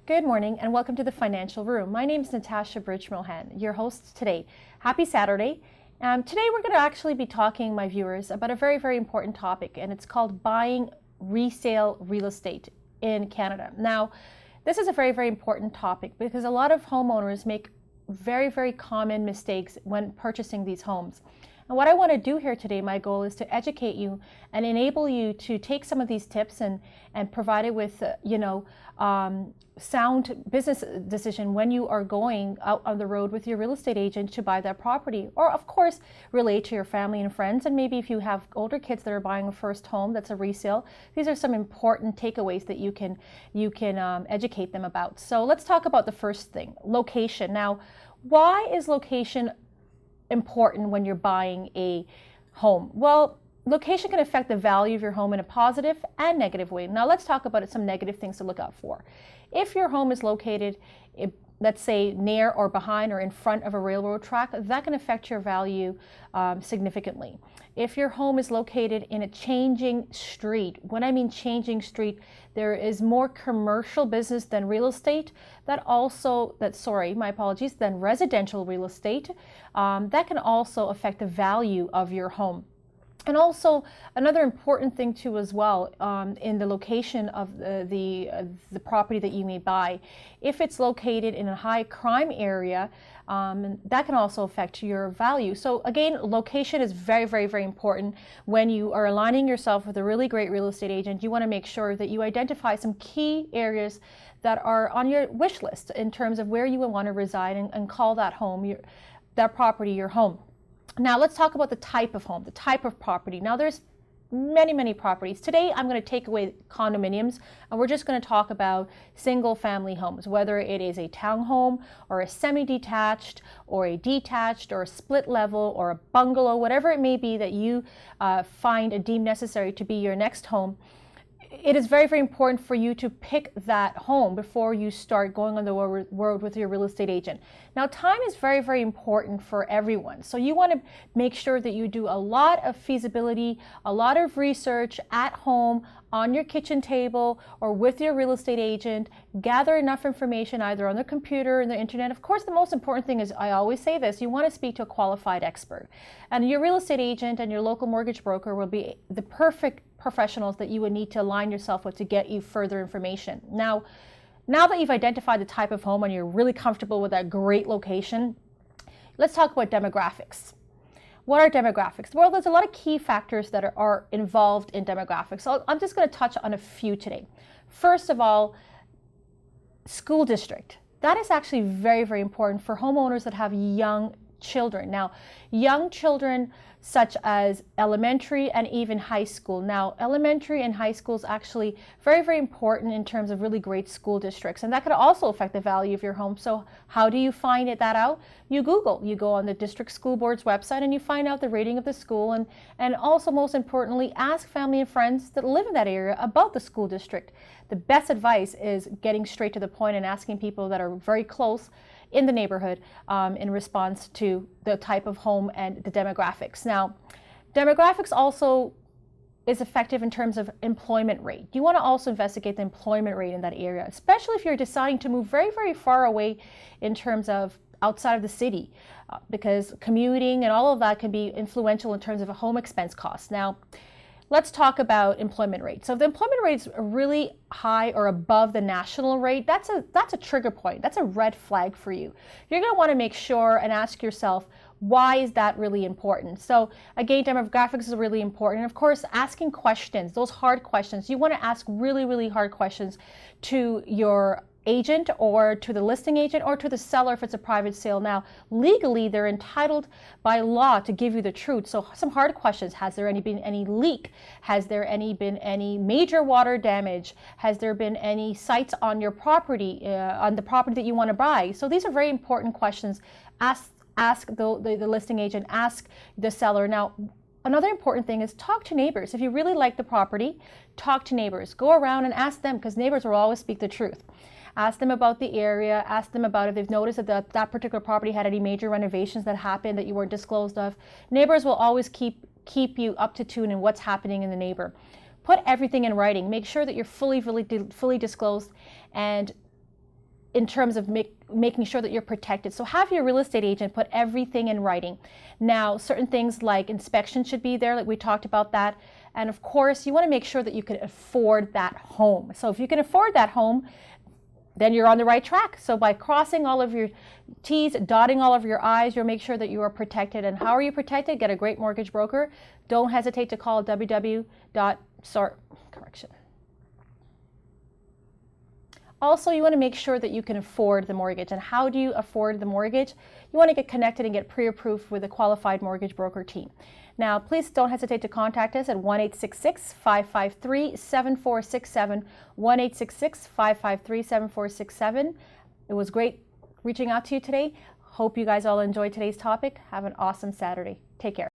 Good morning and welcome to the Financial Room. My name is Natasha Bridge-Mohan, your host today. Happy Saturday. Today we're going to actually be talking, my viewers, about a very, very important topic, and it's called buying resale real estate in Canada. Now, this is a very, very important topic because a lot of homeowners make very, very common mistakes when purchasing these homes. And what I want to do here today, my goal is to educate you and enable you to take some of these tips and provide it with, sound business decision when you are going out on the road with your real estate agent to buy that property. Or of course, relate to your family and friends. And maybe if you have older kids that are buying a first home that's a resale, these are some important takeaways that you can educate them about. So let's talk about the first thing, location. Now, why is location important when you're buying a home? Well, location can affect the value of your home in a positive and negative way. Now let's talk about some negative things to look out for. If your home is located, let's say near or behind or in front of a railroad track, that can affect your value significantly. If your home is located in a changing street, when I mean changing street, there is more commercial business than real estate, than residential real estate, that can also affect the value of your home. And also another important thing too as well, in the location of the property that you may buy. If it's located in a high crime area, that can also affect your value. So again, location is very, very, very important. When you are aligning yourself with a really great real estate agent, you want to make sure that you identify some key areas that are on your wish list in terms of where you would want to reside and call that home, that property, your home. Now let's talk about the type of home, the type of property. Now there's many, many properties. Today I'm going to take away condominiums and we're just going to talk about single family homes, whether it is a townhome or a semi-detached or a detached or a split level or a bungalow, whatever it may be that you find and deem necessary to be your next home. It is very, very important for you to pick that home before you start going on the road with your real estate agent. Now, time is very, very important for everyone. So you want to make sure that you do a lot of feasibility, a lot of research at home, on your kitchen table, or with your real estate agent. Gather enough information either on the computer and the internet. Of course, the most important thing is, I always say this, you want to speak to a qualified expert. And your real estate agent and your local mortgage broker will be the perfect professionals that you would need to align yourself with to get you further information. Now that you've identified the type of home and you're really comfortable with that great location, let's talk about demographics. What are demographics? Well, there's a lot of key factors that are involved in demographics. So I'm just going to touch on a few today. First of all, school district. That is actually very, very important for homeowners that have young children. Now, young children such as elementary and even high school. Now, elementary and high school is actually very, very important in terms of really great school districts, and that could also affect the value of your home. So how do you find that out? You Google. You go on the district school board's website and you find out the rating of the school, and also, most importantly, ask family and friends that live in that area about the school district. The best advice is getting straight to the point and asking people that are very close in the neighborhood in response to the type of home and the demographics. Now, demographics also is effective in terms of employment rate. You want to also investigate the employment rate in that area, especially if you're deciding to move very, very far away in terms of outside of the city, because commuting and all of that can be influential in terms of a home expense cost. Now, let's talk about employment rate. So if the employment rate is really high or above the national rate, that's a trigger point. That's a red flag for you. You're going to want to make sure and ask yourself, why is that really important? So again, demographics is really important. And of course, asking questions, those hard questions. You want to ask really, really hard questions to your agent or to the listing agent or to the seller if it's a private sale. Now, legally, they're entitled by law to give you the truth. So some hard questions. Has there been any leak? Has there been any major water damage? Has there been any sites on your property, on the property that you want to buy? So these are very important questions. Ask the listing agent, ask the seller. Now, another important thing is talk to neighbors. If you really like the property, talk to neighbors. Go around and ask them, because neighbors will always speak the truth. Ask them about the area, ask them about if they've noticed that that particular property had any major renovations that happened that you weren't disclosed of. Neighbors will always keep you up to tune in what's happening in the neighbor. Put everything in writing. Make sure that you're fully disclosed, and in terms of making sure that you're protected. So have your real estate agent put everything in writing. Now, certain things like inspection should be there, like we talked about that. And of course, you want to make sure that you can afford that home. So if you can afford that home, then you're on the right track. So by crossing all of your T's, dotting all of your I's, you'll make sure that you are protected. And how are you protected? Get a great mortgage broker. Don't hesitate to call Also, you want to make sure that you can afford the mortgage. And how do you afford the mortgage? You want to get connected and get pre-approved with a qualified mortgage broker team. Now, please don't hesitate to contact us at 1-866-553-7467, 1-866-553-7467. It was great reaching out to you today. Hope you guys all enjoyed today's topic. Have an awesome Saturday. Take care.